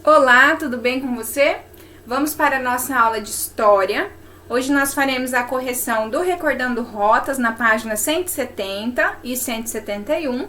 Olá, tudo bem com você? Vamos para a nossa aula de História. Hoje nós faremos a correção do Recordando Rotas na página 170 e 171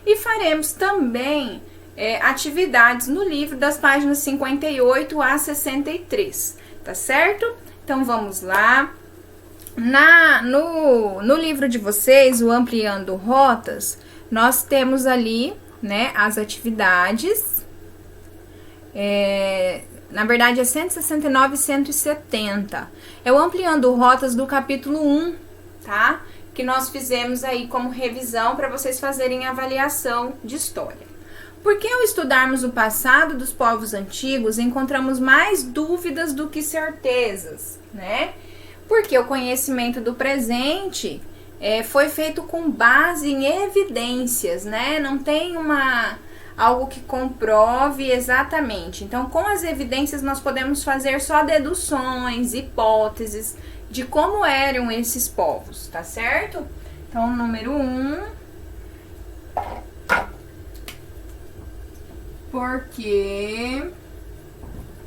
e faremos também atividades no livro das páginas 58 a 63, tá certo? Então vamos lá. No livro de vocês, o Ampliando Rotas, nós temos ali, né, as atividades. Na verdade é 169 e 170. É o Ampliando Rotas do capítulo 1, tá? Que nós fizemos aí como revisão para vocês fazerem avaliação de história. Porque ao estudarmos o passado dos povos antigos, encontramos mais dúvidas do que certezas, né? Porque o conhecimento do presente foi feito com base em evidências, né? Não tem algo que comprove exatamente. Então, com as evidências, nós podemos fazer só deduções, hipóteses de como eram esses povos, tá certo? Então, número 1. Porque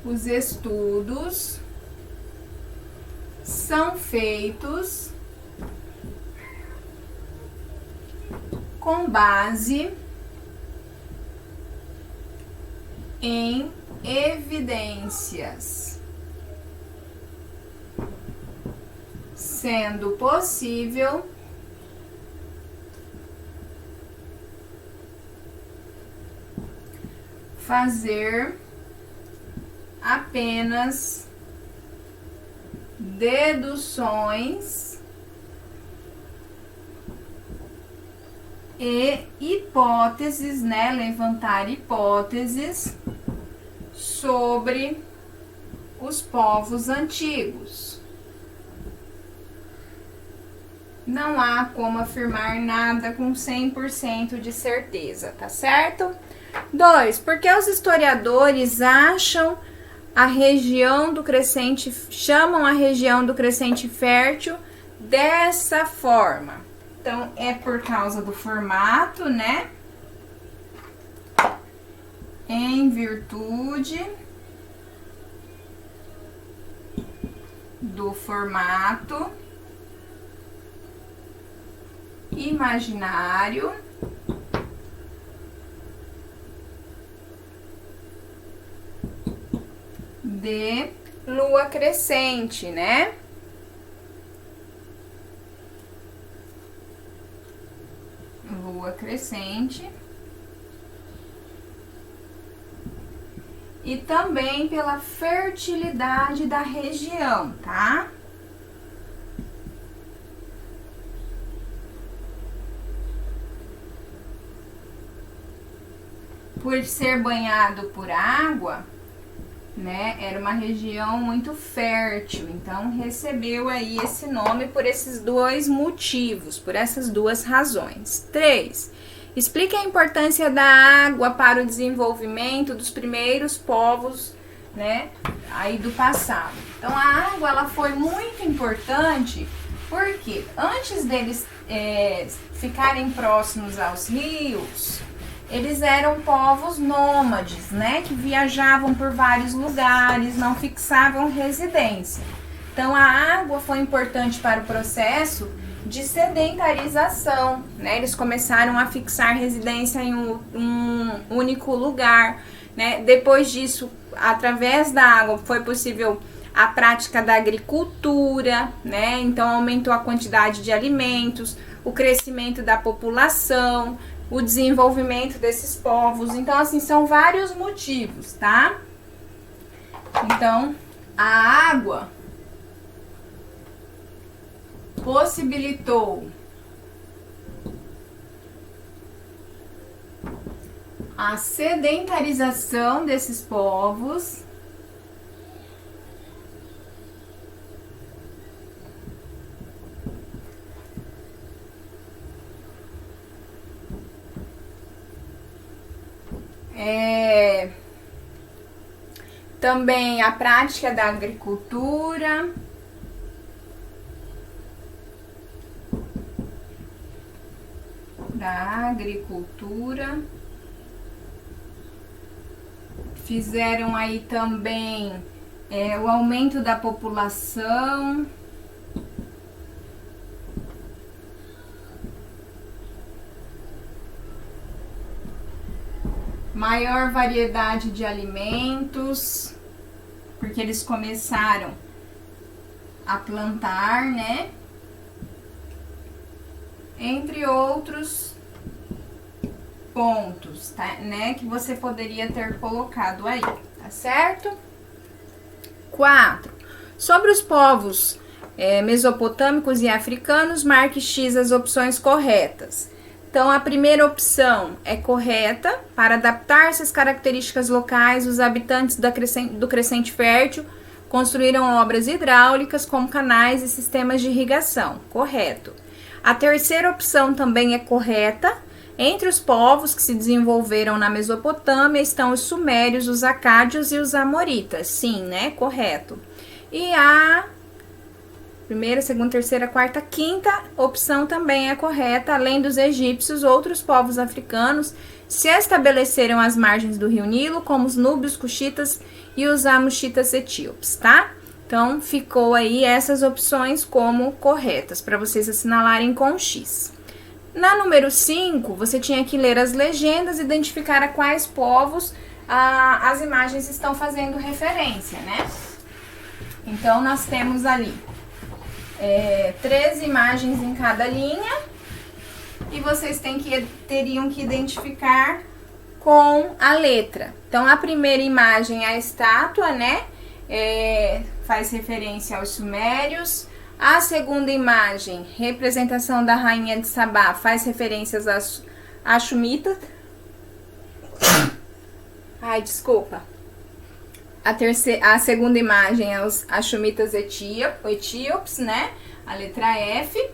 os estudos são feitos com base em evidências, sendo possível fazer apenas deduções e hipóteses, né? Levantar hipóteses sobre os povos antigos. Não há como afirmar nada com 100% de certeza, tá certo? 2. Porque os historiadores chamam a região do Crescente Fértil dessa forma. Então, é por causa do formato, né? Em virtude do formato imaginário de lua crescente, né? Lua crescente. E também pela fertilidade da região, tá? Por ser banhado por água, né? Era uma região muito fértil, então recebeu aí esse nome por esses dois motivos, por essas duas razões. 3. Explique a importância da água para o desenvolvimento dos primeiros povos, né, aí do passado. Então, a água, ela foi muito importante porque antes deles ficarem próximos aos rios, eles eram povos nômades, né, que viajavam por vários lugares, não fixavam residência. Então, a água foi importante para o processo de sedentarização, né? Eles começaram a fixar residência em um único lugar, né? Depois disso, através da água, foi possível a prática da agricultura, né? Então, aumentou a quantidade de alimentos, o crescimento da população, o desenvolvimento desses povos. Então, assim, são vários motivos, tá? Então, a água possibilitou a sedentarização desses povos também a prática da agricultura, Fizeram aí também o aumento da população. Maior variedade de alimentos, porque eles começaram a plantar, né? Entre outros pontos, tá? Né? Que você poderia ter colocado aí, tá certo? 4. Sobre os povos mesopotâmicos e africanos, marque X as opções corretas. Então, a primeira opção é correta. Para adaptar-se às características locais, os habitantes do Crescente Fértil construíram obras hidráulicas como canais e sistemas de irrigação. Correto. A terceira opção também é correta. Entre os povos que se desenvolveram na Mesopotâmia estão os sumérios, os acádios e os amoritas. Sim, né? Correto. E a primeira, segunda, terceira, quarta, quinta opção também é correta. Além dos egípcios, outros povos africanos se estabeleceram às margens do rio Nilo, como os núbios, cuxitas e os amuxitas etíopes, tá? Então, ficou aí essas opções como corretas, para vocês assinalarem com X. Na número 5, você tinha que ler as legendas e identificar a quais povos as imagens estão fazendo referência, né? Então, nós temos ali 3 imagens em cada linha e vocês teriam que identificar com a letra. Então, a primeira imagem é a estátua, né? Faz referência aos sumérios. A segunda imagem, representação da rainha de Sabá, faz referências às Axumitas. Ai, desculpa. A segunda imagem é os Axumitas etíopes, né? A letra F.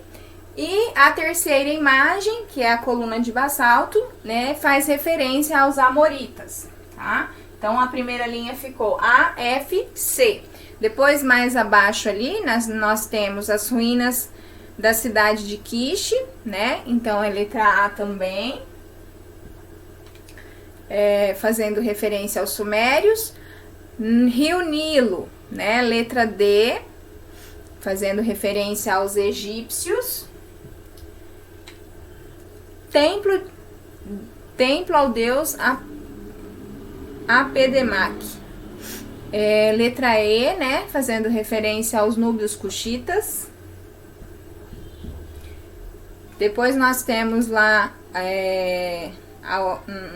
E a terceira imagem, que é a coluna de basalto, né? Faz referência aos amoritas, tá? Então, a primeira linha ficou AFC. Depois, mais abaixo ali, nós temos as ruínas da cidade de Quiche, né? Então, é letra A também. Fazendo referência aos sumérios. Rio Nilo, né? Letra D, fazendo referência aos egípcios. Templo ao deus Apedemac. Letra E, né? Fazendo referência aos núbios cuxitas. Depois nós temos lá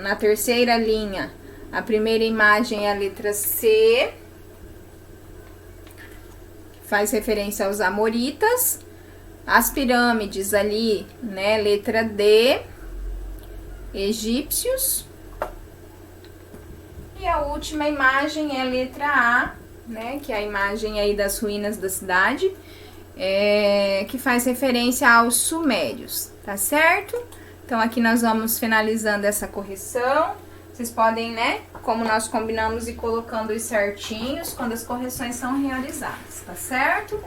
na terceira linha, a primeira imagem é a letra C, faz referência aos amoritas. As pirâmides ali, né? Letra D, egípcios. E a última imagem é a letra A, né? Que é a imagem aí das ruínas da cidade, que faz referência aos sumérios, tá certo? Então, aqui nós vamos finalizando essa correção. Vocês podem, né, como nós combinamos, ir colocando os certinhos quando as correções são realizadas, tá certo?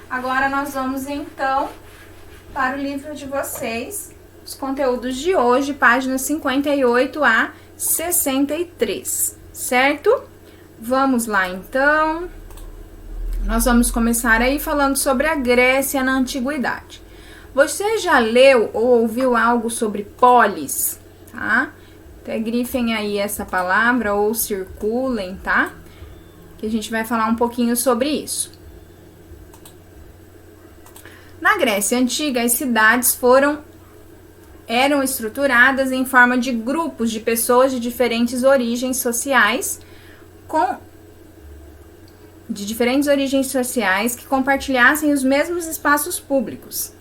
Agora, nós vamos, então, para o livro de vocês, os conteúdos de hoje, páginas 58 a 63, certo? Vamos lá, então. Nós vamos começar aí falando sobre a Grécia na Antiguidade. Você já leu ou ouviu algo sobre polis, tá? Até grifem aí essa palavra ou circulem, tá? Que a gente vai falar um pouquinho sobre isso. Na Grécia Antiga, as cidades eram estruturadas em forma de grupos de pessoas de diferentes origens sociais, que compartilhassem os mesmos espaços públicos.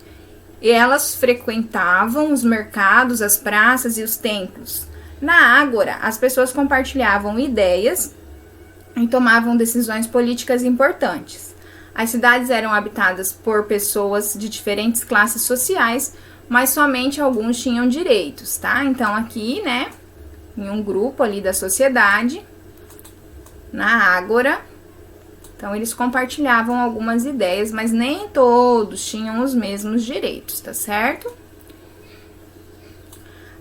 E elas frequentavam os mercados, as praças e os templos. Na Ágora, as pessoas compartilhavam ideias e tomavam decisões políticas importantes. As cidades eram habitadas por pessoas de diferentes classes sociais, mas somente alguns tinham direitos, tá? Então, aqui, né, em um grupo ali da sociedade, na Ágora, então eles compartilhavam algumas ideias, mas nem todos tinham os mesmos direitos, tá certo?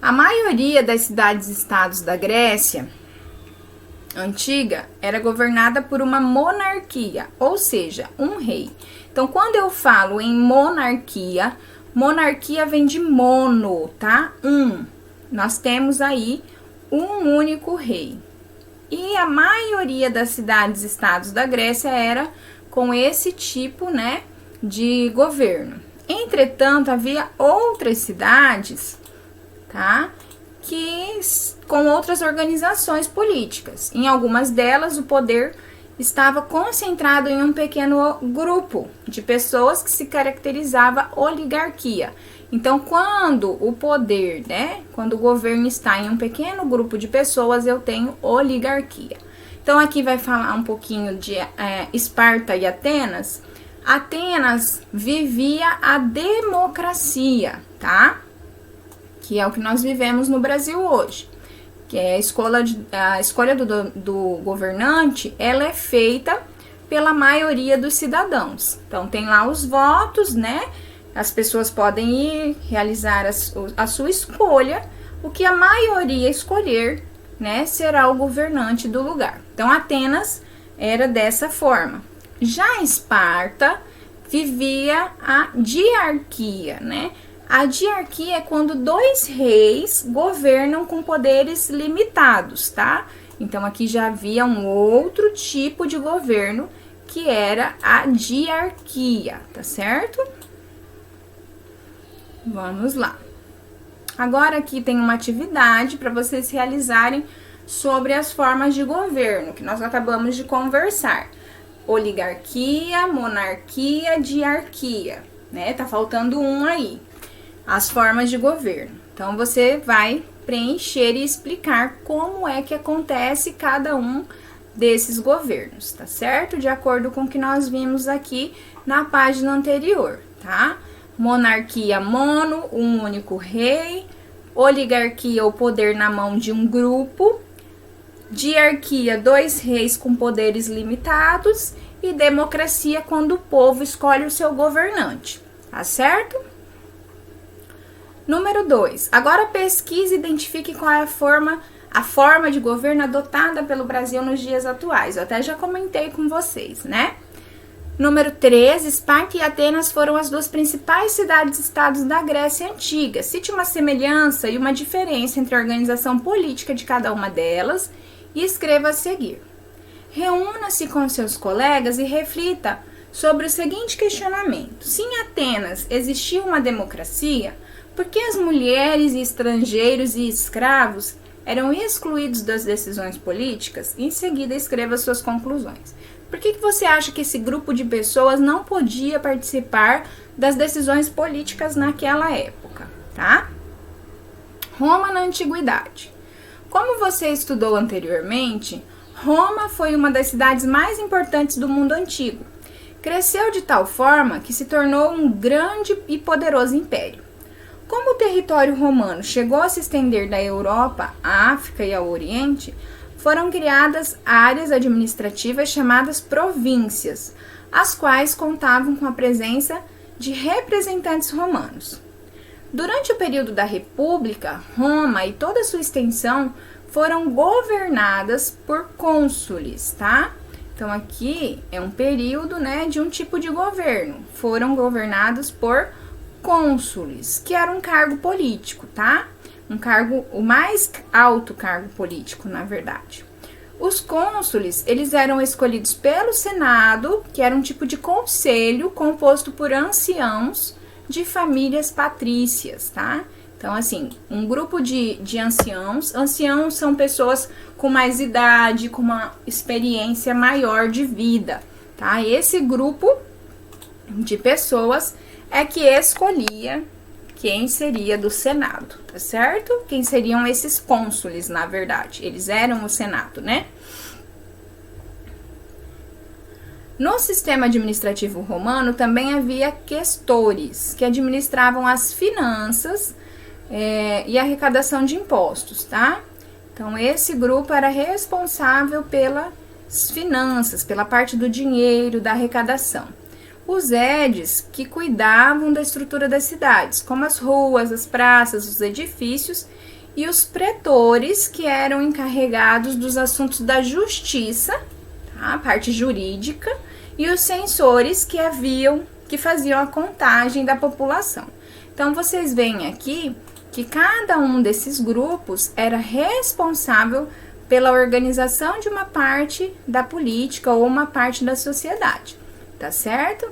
A maioria das cidades-estados da Grécia antiga era governada por uma monarquia, ou seja, um rei. Então, quando eu falo em monarquia, monarquia vem de mono, tá? Nós temos aí um único rei. E a maioria das cidades e estados da Grécia era com esse tipo, né, de governo. Entretanto, havia outras cidades, tá, que com outras organizações políticas. Em algumas delas, o poder estava concentrado em um pequeno grupo de pessoas que se caracterizava oligarquia. Então, quando o poder, né, quando o governo está em um pequeno grupo de pessoas, eu tenho oligarquia. Então, aqui vai falar um pouquinho de Esparta e Atenas. Atenas vivia a democracia, tá? Que é o que nós vivemos no Brasil hoje. Que é a escolha do governante, ela é feita pela maioria dos cidadãos. Então, tem lá os votos, né? As pessoas podem ir realizar a sua escolha, o que a maioria escolher, né, será o governante do lugar. Então, Atenas era dessa forma. Já Esparta vivia a diarquia, né? A diarquia é quando dois reis governam com poderes limitados, tá? Então, aqui já havia um outro tipo de governo, que era a diarquia, tá certo? Vamos lá. Agora aqui tem uma atividade para vocês realizarem sobre as formas de governo, que nós acabamos de conversar. Oligarquia, monarquia, diarquia, né? Tá faltando um aí. As formas de governo. Então, você vai preencher e explicar como é que acontece cada um desses governos, tá certo? De acordo com o que nós vimos aqui na página anterior, tá? Monarquia, mono, um único rei. Oligarquia, o poder na mão de um grupo. Diarquia, dois reis com poderes limitados. E democracia, quando o povo escolhe o seu governante, tá certo? Número 2. Agora pesquise e identifique qual é a forma de governo adotada pelo Brasil nos dias atuais. Eu até já comentei com vocês, né? Número 3. Esparta e Atenas foram as duas principais cidades-estados da Grécia Antiga. Cite uma semelhança e uma diferença entre a organização política de cada uma delas e escreva a seguir. Reúna-se com seus colegas e reflita sobre o seguinte questionamento. Se em Atenas existia uma democracia, por que as mulheres e estrangeiros e escravos eram excluídos das decisões políticas? Em seguida, escreva suas conclusões. Por que você acha que esse grupo de pessoas não podia participar das decisões políticas naquela época, tá? Roma na Antiguidade. Como você estudou anteriormente, Roma foi uma das cidades mais importantes do mundo antigo. Cresceu de tal forma que se tornou um grande e poderoso império. Como o território romano chegou a se estender da Europa à África e ao Oriente, foram criadas áreas administrativas chamadas províncias, as quais contavam com a presença de representantes romanos. Durante o período da República, Roma e toda a sua extensão foram governadas por cônsules, tá? Então, aqui é um período, né, de um tipo de governo. Foram governados por cônsules, que era um cargo político, tá? Um cargo, o mais alto cargo político, na verdade. Os cônsules, eles eram escolhidos pelo Senado, que era um tipo de conselho composto por anciãos de famílias patrícias, tá? Então, assim, um grupo de anciãos. Anciãos são pessoas com mais idade, com uma experiência maior de vida, tá? Esse grupo de pessoas é que escolhia quem seria do Senado, tá certo? Quem seriam esses cônsules, na verdade. Eles eram o Senado, né? No sistema administrativo romano também havia questores, que administravam as finanças e a arrecadação de impostos, tá? Então, esse grupo era responsável pelas finanças, pela parte do dinheiro, da arrecadação. Os edes, que cuidavam da estrutura das cidades, como as ruas, as praças, os edifícios, e os pretores, que eram encarregados dos assuntos da justiça, tá? A parte jurídica, e os censores que faziam a contagem da população. Então, vocês veem aqui que cada um desses grupos era responsável pela organização de uma parte da política ou uma parte da sociedade, tá certo?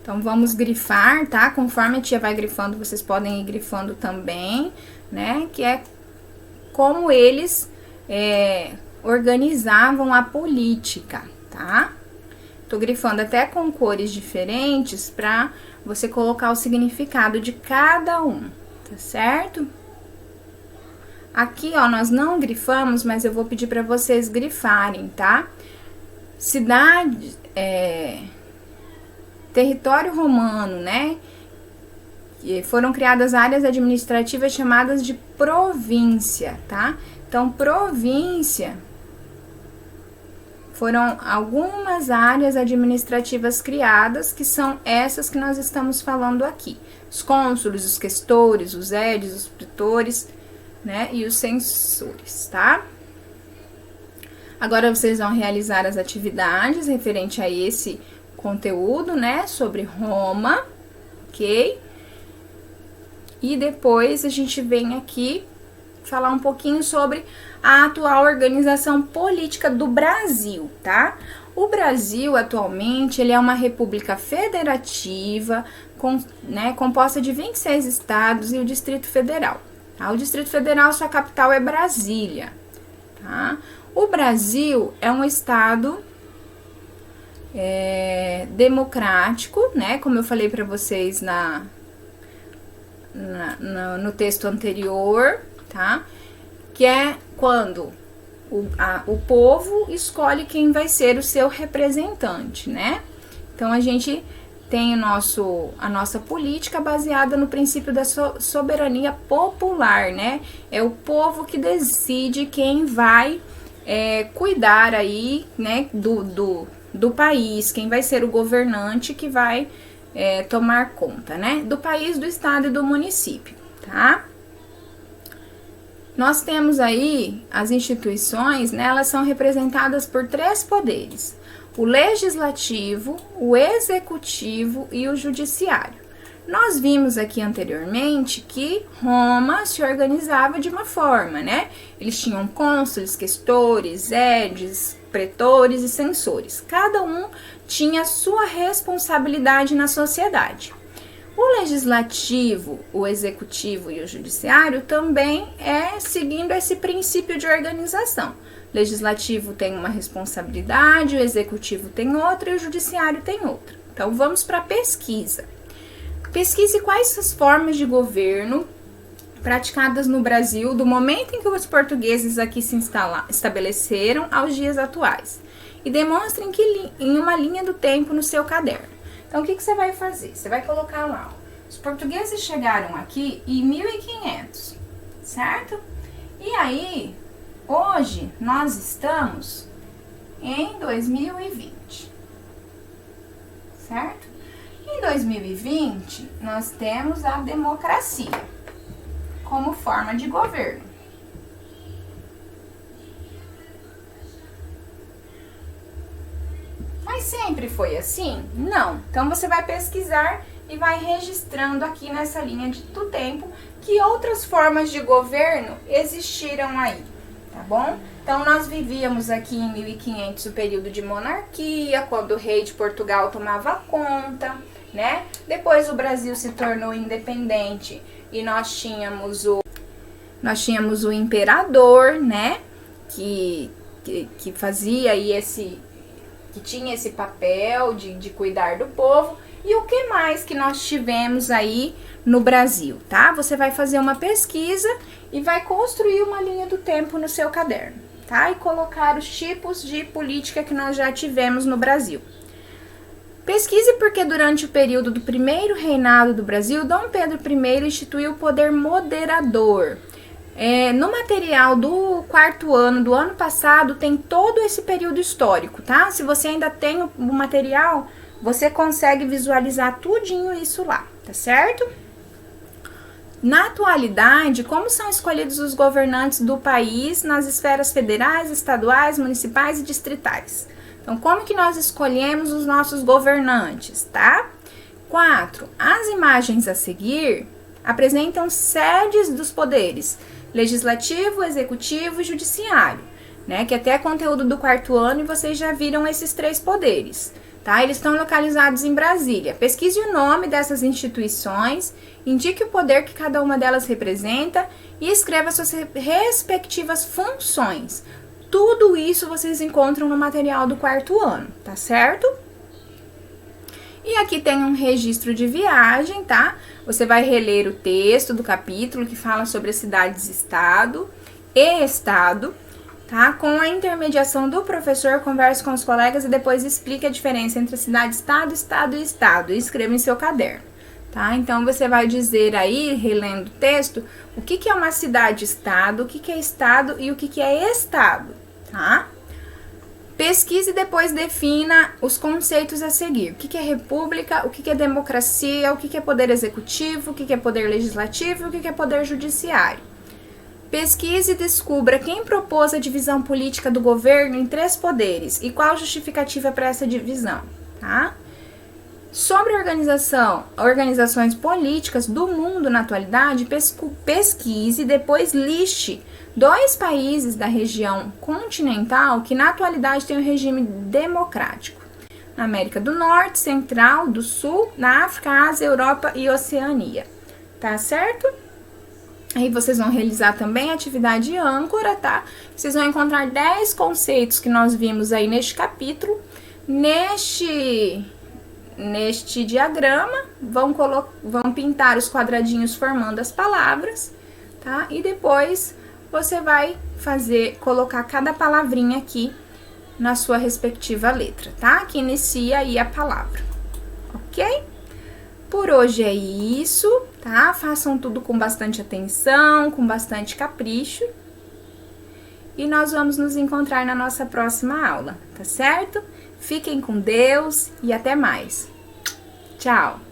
Então, vamos grifar, tá? Conforme a tia vai grifando, vocês podem ir grifando também, né? Que é como eles organizavam a política, tá? Tô grifando até com cores diferentes pra você colocar o significado de cada um, tá certo? Aqui, ó, nós não grifamos, mas eu vou pedir pra vocês grifarem, tá? Cidade, território romano, né? E foram criadas áreas administrativas chamadas de província, tá? Então, província foram algumas áreas administrativas criadas, que são essas que nós estamos falando aqui. Os cônsules, os questores, os édios, os pretores, né? E os censores, tá? Agora, vocês vão realizar as atividades referente a esse conteúdo, né? Sobre Roma, ok? E depois a gente vem aqui falar um pouquinho sobre a atual organização política do Brasil, tá? O Brasil, atualmente, ele é uma república federativa, composta de 26 estados e o Distrito Federal. Tá? O Distrito Federal, sua capital é Brasília, tá? O Brasil é um estado democrático, né? Como eu falei para vocês no texto anterior, tá? Que é quando o povo escolhe quem vai ser o seu representante, né? Então, a gente tem a nossa política baseada no princípio da soberania popular, né? É o povo que decide quem vai cuidar aí, né, do país, quem vai ser o governante que vai tomar conta, né? Do país, do estado e do município, tá? Nós temos aí as instituições, né, elas são representadas por 3 poderes: o legislativo, o executivo e o judiciário. Nós vimos aqui anteriormente que Roma se organizava de uma forma, né? Eles tinham cônsules, questores, édios, pretores e censores. Cada um tinha sua responsabilidade na sociedade. O legislativo, o executivo e o judiciário também seguindo esse princípio de organização. O legislativo tem uma responsabilidade, o executivo tem outra e o judiciário tem outra. Então, vamos para a pesquisa. Pesquise quais as formas de governo praticadas no Brasil do momento em que os portugueses aqui se estabeleceram aos dias atuais. E demonstrem em uma linha do tempo no seu caderno. Então, o que você vai fazer? Você vai colocar lá, ó, os portugueses chegaram aqui em 1500, certo? E aí, hoje, nós estamos em 2020, certo? Em 2020, nós temos a democracia como forma de governo. Mas sempre foi assim? Não. Então, você vai pesquisar e vai registrando aqui nessa linha do tempo que outras formas de governo existiram aí, tá bom? Então, nós vivíamos aqui em 1500 o período de monarquia, quando o rei de Portugal tomava conta, né? Depois o Brasil se tornou independente e nós tínhamos o imperador, né? Que fazia aí que tinha esse papel de cuidar do povo. E o que mais que nós tivemos aí no Brasil, tá? Você vai fazer uma pesquisa e vai construir uma linha do tempo no seu caderno, tá? E colocar os tipos de política que nós já tivemos no Brasil. Pesquise porque durante o período do primeiro reinado do Brasil, Dom Pedro I instituiu o poder moderador. No material do 4º ano do ano passado tem todo esse período histórico, tá? Se você ainda tem o material, você consegue visualizar tudinho isso lá, tá certo? Na atualidade, como são escolhidos os governantes do país nas esferas federais, estaduais, municipais e distritais? Então, como que nós escolhemos os nossos governantes, tá? 4. As imagens a seguir apresentam sedes dos poderes legislativo, executivo e judiciário, né? Que até é conteúdo do 4º ano e vocês já viram esses 3 poderes, tá? Eles estão localizados em Brasília. Pesquise o nome dessas instituições, indique o poder que cada uma delas representa e escreva suas respectivas funções. Tudo isso vocês encontram no material do 4º ano, tá certo? E aqui tem um registro de viagem, tá? Você vai reler o texto do capítulo que fala sobre as cidades-estado e estado, tá? Com a intermediação do professor, converse com os colegas e depois explique a diferença entre cidade-estado, estado e estado. E escreva em seu caderno, tá? Então, você vai dizer aí, relendo o texto, o que é uma cidade-estado, o que é estado e o que é estado, tá? Pesquise e depois defina os conceitos a seguir. O que é república, o que é democracia, o que é poder executivo, o que é poder legislativo e o que é poder judiciário. Pesquise e descubra quem propôs a divisão política do governo em 3 poderes e qual a justificativa para essa divisão, tá? Sobre organizações políticas do mundo na atualidade, pesquise e depois liste 2 países da região continental que na atualidade têm um regime democrático. Na América do Norte, Central, do Sul, na África, Ásia, Europa e Oceania. Tá certo? Aí vocês vão realizar também a atividade âncora, tá? Vocês vão encontrar 10 conceitos que nós vimos aí neste capítulo. Neste diagrama, vão pintar os quadradinhos formando as palavras, tá? E depois você vai colocar cada palavrinha aqui na sua respectiva letra, tá? Que inicia aí a palavra, ok? Por hoje é isso, tá? Façam tudo com bastante atenção, com bastante capricho. E nós vamos nos encontrar na nossa próxima aula, tá certo? Fiquem com Deus e até mais. Tchau!